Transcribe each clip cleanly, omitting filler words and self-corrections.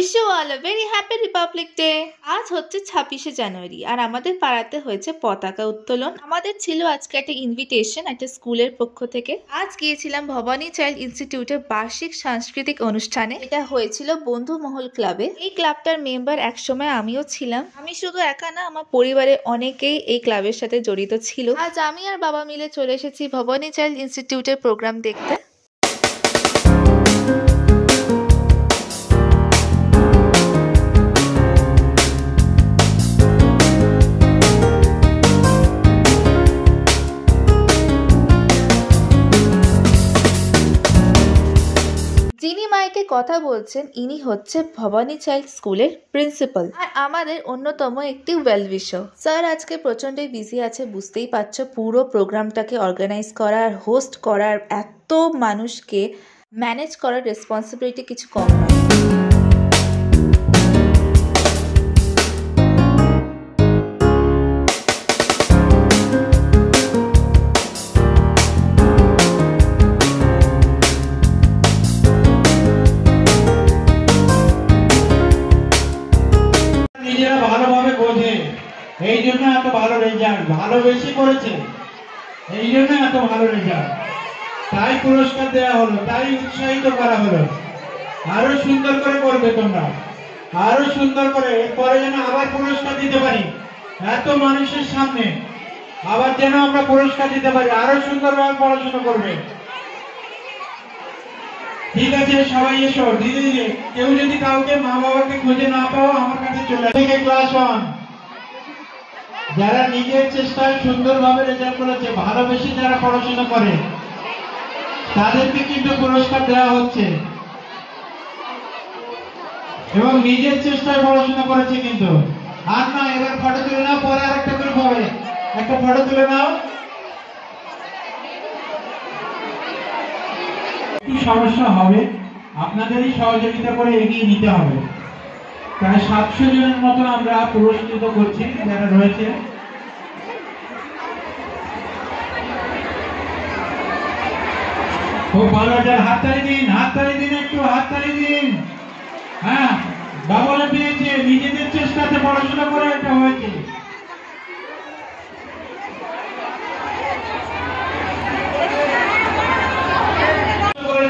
Wish you all a very happy Republic Day. আজ হচ্ছে 26শে জানুয়ারি আর আমাদের পাড়াতে হয়েছে পতাকা উত্তোলন। আমাদের ছিল আজকে একটা ইনভিটেশন একটা স্কুলের পক্ষ থেকে। আজ গিয়েছিলাম ভবানী চাইল্ড ইনস্টিটিউটের বার্ষিক সাংস্কৃতিক অনুষ্ঠানে। এটা হয়েছিল বন্ধু মহল ক্লাবে। এই ক্লাবটার মেম্বার একসময় আমিও ছিলাম। আমি শুধু একা না, আমার পরিবারের অনেকেই এই ক্লাবের সাথে জড়িত ছিল। আজ আমি আর বাবা মিলে চলে এসেছি ভবানী চাইল্ড ইনস্টিটিউটের প্রোগ্রাম দেখতে। যিনি মাইকে কথা বলছেন ইনি হচ্ছে ভবানী চাইল্ড স্কুলের প্রিন্সিপাল আর আমাদের অন্যতম একটি ওয়েল উইশার। স্যার আজকে প্রচন্ড বিজি আছে, বুঝতেই পারছো। পুরো প্রোগ্রামটাকে অর্গানাইজ করার, হোস্ট করার, এত মানুষকে ম্যানেজ করার রেসপন্সিবিলিটি কিছু কম নয়। নিজেরা ভালোভাবে বোঝে, এই জন্য এত ভালো রেজাল্ট, ভালোবেসে করেছে এই জন্য এত ভালো রেজাল্ট, তাই পুরস্কার দেওয়া হলো, তাই উৎসাহিত করা হলো। আরো সুন্দর করে করবে তোমরা, আরো সুন্দর করে, এরপরে যেন আবার পুরস্কার দিতে পারি এত মানুষের সামনে, আবার যেন আমরা পুরস্কার দিতে পারি। আরো সুন্দরভাবে পড়াশোনা করবে, ঠিক আছে? সবাই এসো ধীরে ধীরে। কেউ যদি কাউকে মা বাবাকে খুঁজে না পাও আমার কাছে চলে আসবে। ক্লাস 1 যারা নিজের চেষ্টায় সুন্দরভাবে রেজাল্ট করেছে, ভালোবেসে যারা পড়াশোনা করে, তাদেরকে কিন্তু পুরস্কার দেওয়া হচ্ছে এবং নিজের চেষ্টায় পড়াশোনা করেছে কিন্তু। আর না, এবার ফটো তুলে নাও, পরে আরেকটা করে হবে। একটা ফটো তুলে নাও। সমস্যা হবে, আপনাদেরই সহযোগিতা করে এগিয়ে নিতে হবে। প্রায় 700 জনের মতো আমরা পুরস্কৃত করছি যারা রয়েছে। খুব ভালো, হাততালি দিন, হাততালি দিন, একটু হাততালি দিন। হ্যাঁ, বাবলে পেয়েছে, নিজেদের চেষ্টাতে পড়াশোনা করে এটা হয়েছে।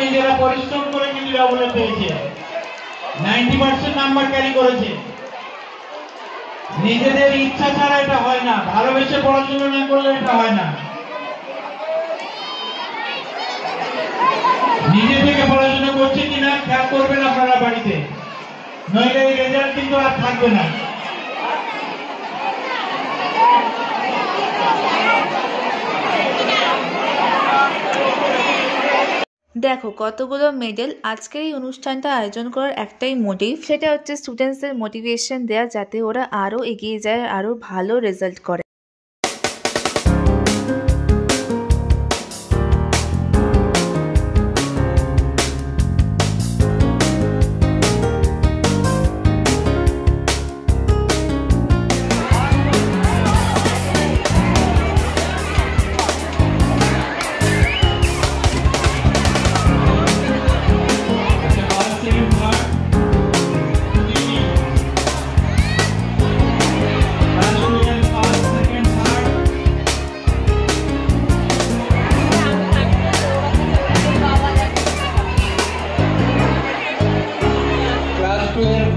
নিজেরা পরিশ্রম করে কিন্তু ডাবলে পেয়েছে, 90% নাম্বার ক্যারি করেছে। নিজেদের ইচ্ছা ছাড়া এটা হয় না, ভালোবেসে পড়াশোনা না করলে এটা হয় না। নিজে থেকে পড়াশোনা করছে কিনা খেয়াল করবেন আপনারা বাড়িতে, নইলে এই রেজাল্ট কিন্তু আর থাকবে না। দেখো কতগুলো মেডেল। আজকের এই অনুষ্ঠানটা আয়োজন করার একটাই মোটিভ, সেটা হচ্ছে স্টুডেন্টসদের মোটিভেশন দেওয়া, যাতে ওরা আরো এগিয়ে যায়, আরো ভালো রেজাল্ট করে।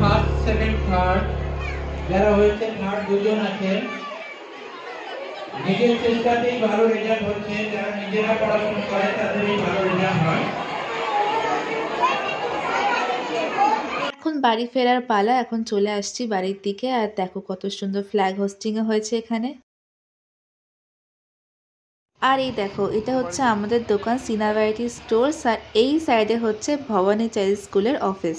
ফার্স্ট, সেকেন্ড, থার্ড যারা হয়েছে, থার্ড দুজন আছে। নিজের চেষ্টাতেই ভালো রেজাল্ট হচ্ছে, যারা নিজেরা পড়াশোনা করে তাদেরই ভালো রেজাল্ট হয়। এখন বাড়ি ফেরার পালা, এখন চলে আসছি বাড়ির দিকে। আর দেখো কত সুন্দর ফ্ল্যাগ হোস্টিং হয়েছে এখানে। আর এই দেখো, এটা হচ্ছে আমাদের দোকান সিনা ভ্যারাইটি স্টোর্স, আর এই সাইডে হচ্ছে ভবানী চাইল্ড স্কুলের অফিস।